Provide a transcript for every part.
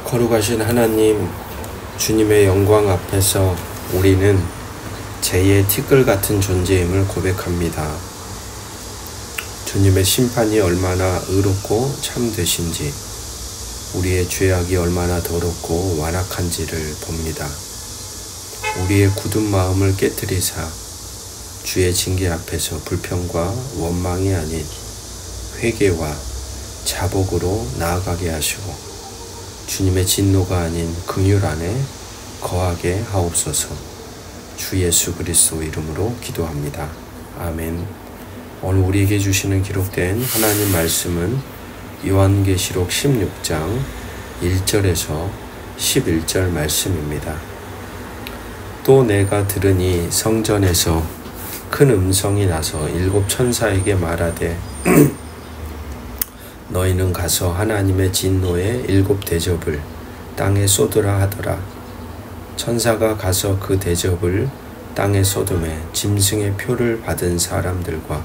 거룩하신 하나님, 주님의 영광 앞에서 우리는 재의 티끌 같은 존재임을 고백합니다. 주님의 심판이 얼마나 의롭고 참되신지, 우리의 죄악이 얼마나 더럽고 완악한지를 봅니다. 우리의 굳은 마음을 깨뜨리사 주의 징계 앞에서 불평과 원망이 아닌 회개와 자복으로 나아가게 하시고 주님의 진노가 아닌 긍휼 안에 거하게 하옵소서. 주 예수 그리스도 이름으로 기도합니다. 아멘. 오늘 우리에게 주시는 기록된 하나님 말씀은 요한계시록 16장 1절에서 11절 말씀입니다. 또 내가 들으니 성전에서 큰 음성이 나서 일곱 천사에게 말하되 너희는 가서 하나님의 진노의 일곱 대접을 땅에 쏟으라 하더라. 천사가 가서 그 대접을 땅에 쏟음에 짐승의 표를 받은 사람들과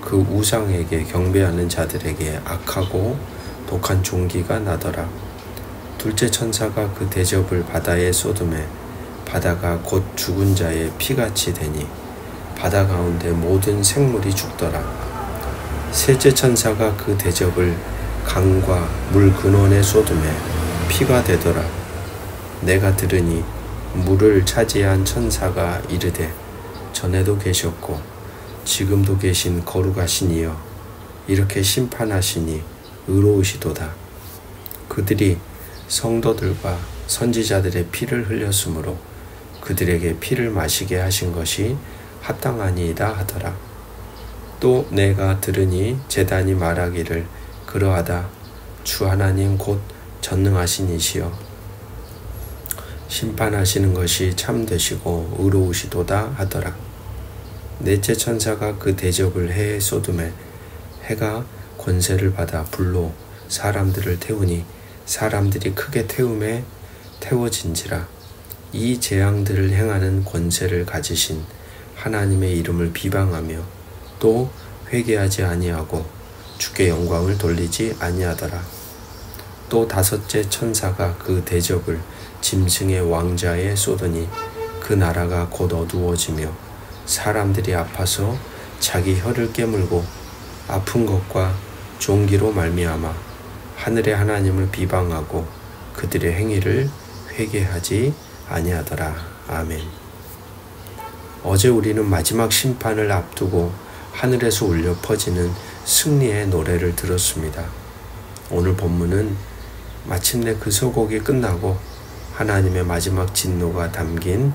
그 우상에게 경배하는 자들에게 악하고 독한 종기가 나더라. 둘째 천사가 그 대접을 바다에 쏟음에 바다가 곧 죽은 자의 피같이 되니 바다 가운데 모든 생물이 죽더라. 셋째 천사가 그 대접을 강과 물 근원에 쏟음에 피가 되더라. 내가 들으니 물을 차지한 천사가 이르되 전에도 계셨고 지금도 계신 거룩하신 이여 이렇게 심판하시니 의로우시도다. 그들이 성도들과 선지자들의 피를 흘렸으므로 그들에게 피를 마시게 하신 것이 합당하니이다 하더라. 또 내가 들으니 제단이 말하기를 그러하다. 주 하나님 곧 전능하신 이시여 심판하시는 것이 참되시고 의로우시도다 하더라. 넷째 천사가 그 대접을 해에 쏟음에 해가 권세를 받아 불로 사람들을 태우니 사람들이 크게 태움에 태워진지라. 이 재앙들을 행하는 권세를 가지신 하나님의 이름을 비방하며 또 회개하지 아니하고 주께 영광을 돌리지 아니하더라. 또 다섯째 천사가 그 대접을 짐승의 왕자에 쏟으니 그 나라가 곧 어두워지며 사람들이 아파서 자기 혀를 깨물고 아픈 것과 종기로 말미암아 하늘의 하나님을 비방하고 그들의 행위를 회개하지 아니하더라. 아멘. 어제 우리는 마지막 심판을 앞두고 하늘에서 울려 퍼지는 승리의 노래를 들었습니다. 오늘 본문은 마침내 그 서곡이 끝나고 하나님의 마지막 진노가 담긴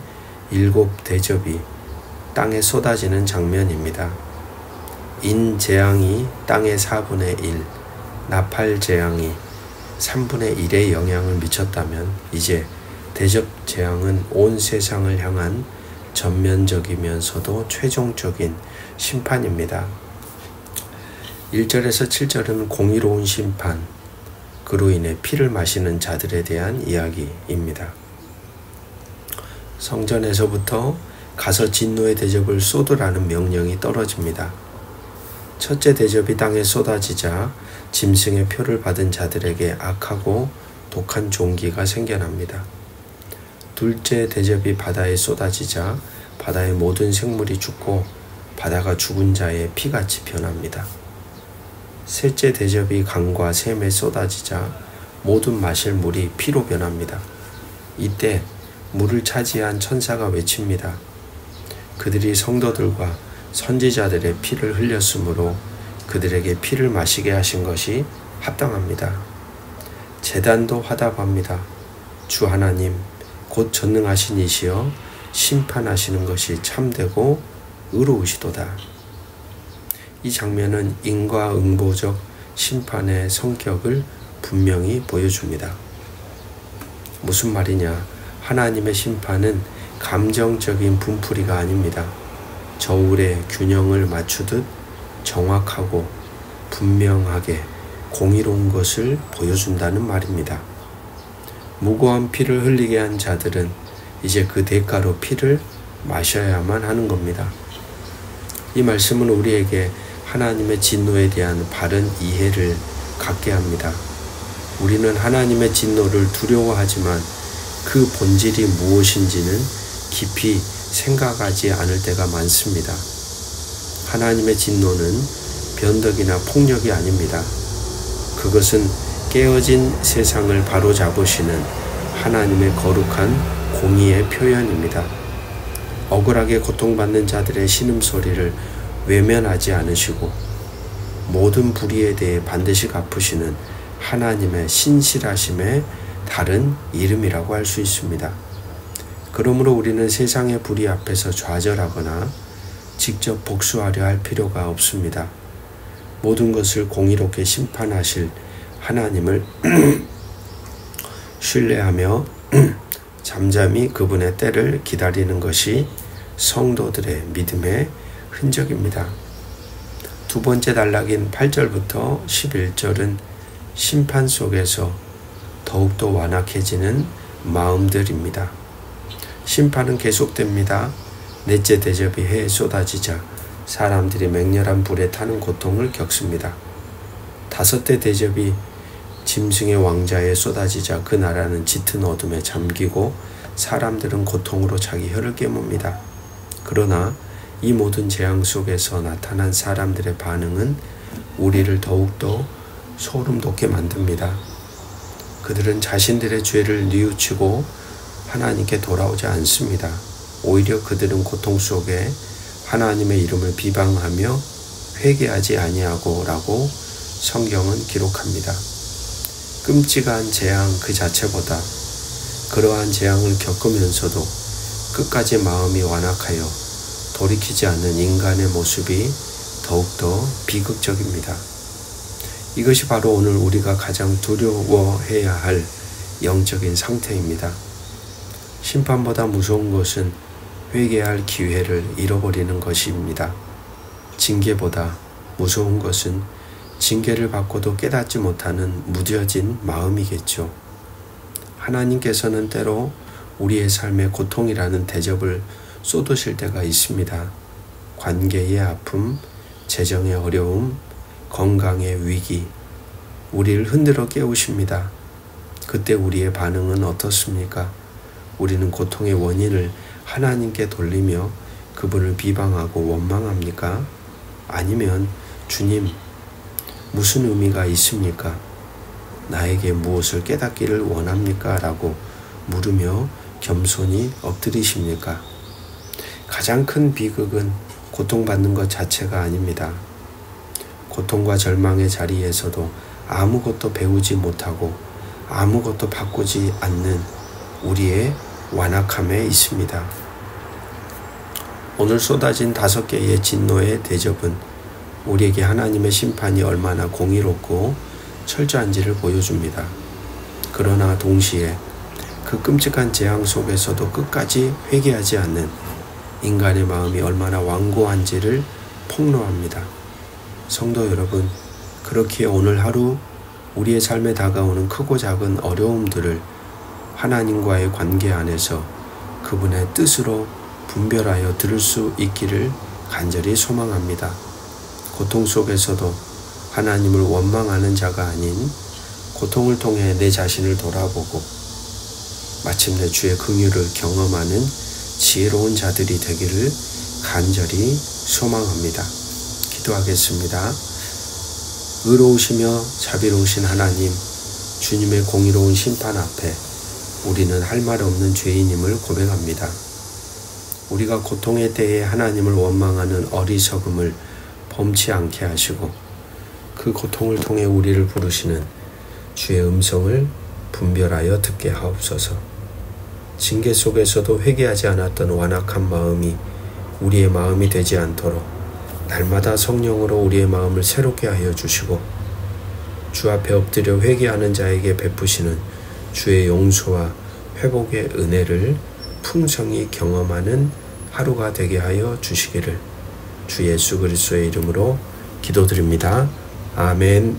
일곱 대접이 땅에 쏟아지는 장면입니다. 인재앙이 땅의 4분의 1, 나팔재앙이 3분의 1의 영향을 미쳤다면 이제 대접재앙은 온 세상을 향한 전면적이면서도 최종적인 심판입니다. 1절에서 7절은 공의로운 심판, 그로 인해 피를 마시는 자들에 대한 이야기입니다. 성전에서부터 가서 진노의 대접을 쏟으라는 명령이 떨어집니다. 첫째 대접이 땅에 쏟아지자 짐승의 표를 받은 자들에게 악하고 독한 종기가 생겨납니다. 둘째 대접이 바다에 쏟아지자 바다의 모든 생물이 죽고 바다가 죽은 자의 피같이 변합니다. 셋째 대접이 강과 샘에 쏟아지자 모든 마실 물이 피로 변합니다. 이때 물을 차지한 천사가 외칩니다. 그들이 성도들과 선지자들의 피를 흘렸으므로 그들에게 피를 마시게 하신 것이 합당합니다. 제단도 화답합니다. 주 하나님 곧 전능하신 이시여 심판하시는 것이 참되고 의로우시도다. 이 장면은 인과응보적 심판의 성격을 분명히 보여줍니다. 무슨 말이냐? 하나님의 심판은 감정적인 분풀이가 아닙니다. 저울의 균형을 맞추듯 정확하고 분명하게 공의로운 것을 보여준다는 말입니다. 무고한 피를 흘리게 한 자들은 이제 그 대가로 피를 마셔야만 하는 겁니다. 이 말씀은 우리에게 하나님의 진노에 대한 바른 이해를 갖게 합니다. 우리는 하나님의 진노를 두려워하지만 그 본질이 무엇인지는 깊이 생각하지 않을 때가 많습니다. 하나님의 진노는 변덕이나 폭력이 아닙니다. 그것은 깨어진 세상을 바로잡으시는 하나님의 거룩한 공의의 표현입니다. 억울하게 고통받는 자들의 신음소리를 외면하지 않으시고 모든 불의에 대해 반드시 갚으시는 하나님의 신실하심의 다른 이름이라고 할 수 있습니다. 그러므로 우리는 세상의 불의 앞에서 좌절하거나 직접 복수하려 할 필요가 없습니다. 모든 것을 공의롭게 심판하실 하나님을 신뢰하며 잠잠히 그분의 때를 기다리는 것이 성도들의 믿음의 흔적입니다. 두 번째 단락인 8절부터 11절은 심판 속에서 더욱더 완악해지는 마음들입니다. 심판은 계속됩니다. 넷째 대접이 해에 쏟아지자 사람들이 맹렬한 불에 타는 고통을 겪습니다. 다섯째 대접이 짐승의 왕자에 쏟아지자 그 나라는 짙은 어둠에 잠기고 사람들은 고통으로 자기 혀를 깨뭅니다. 그러나 이 모든 재앙 속에서 나타난 사람들의 반응은 우리를 더욱더 소름 돋게 만듭니다. 그들은 자신들의 죄를 뉘우치고 하나님께 돌아오지 않습니다. 오히려 그들은 고통 속에 하나님의 이름을 비방하며 회개하지 아니하고 라고 성경은 기록합니다. 끔찍한 재앙 그 자체보다 그러한 재앙을 겪으면서도 끝까지 마음이 완악하여 돌이키지 않는 인간의 모습이 더욱더 비극적입니다. 이것이 바로 오늘 우리가 가장 두려워해야 할 영적인 상태입니다. 심판보다 무서운 것은 회개할 기회를 잃어버리는 것입니다. 징계보다 무서운 것은 징계를 받고도 깨닫지 못하는 무뎌진 마음이겠죠. 하나님께서는 때로 우리의 삶에 고통이라는 대접을 쏟으실 때가 있습니다. 관계의 아픔, 재정의 어려움, 건강의 위기, 우리를 흔들어 깨우십니다. 그때 우리의 반응은 어떻습니까? 우리는 고통의 원인을 하나님께 돌리며 그분을 비방하고 원망합니까? 아니면 주님, 무슨 의미가 있습니까? 나에게 무엇을 깨닫기를 원합니까? 라고 물으며 겸손히 엎드리십니까? 가장 큰 비극은 고통받는 것 자체가 아닙니다. 고통과 절망의 자리에서도 아무것도 배우지 못하고 아무것도 바꾸지 않는 우리의 완악함에 있습니다. 오늘 쏟아진 5개의 진노의 대접은 우리에게 하나님의 심판이 얼마나 공의롭고 철저한지를 보여줍니다. 그러나 동시에 그 끔찍한 재앙 속에서도 끝까지 회개하지 않는 인간의 마음이 얼마나 완고한지를 폭로합니다. 성도 여러분, 그렇기에 오늘 하루 우리의 삶에 다가오는 크고 작은 어려움들을 하나님과의 관계 안에서 그분의 뜻으로 분별하여 들을 수 있기를 간절히 소망합니다. 고통 속에서도 하나님을 원망하는 자가 아닌 고통을 통해 내 자신을 돌아보고 마침내 주의 긍휼을 경험하는 지혜로운 자들이 되기를 간절히 소망합니다. 기도하겠습니다. 의로우시며 자비로우신 하나님, 주님의 공의로운 심판 앞에 우리는 할 말 없는 죄인임을 고백합니다. 우리가 고통의 때에 하나님을 원망하는 어리석음을 범치 않게 하시고 그 고통을 통해 우리를 부르시는 주의 음성을 분별하여 듣게 하옵소서. 징계 속에서도 회개하지 않았던 완악한 마음이 우리의 마음이 되지 않도록 날마다 성령으로 우리의 마음을 새롭게 하여 주시고 주 앞에 엎드려 회개하는 자에게 베푸시는 주의 용서와 회복의 은혜를 풍성히 경험하는 하루가 되게 하여 주시기를 주 예수 그리스도의 이름으로 기도드립니다. 아멘.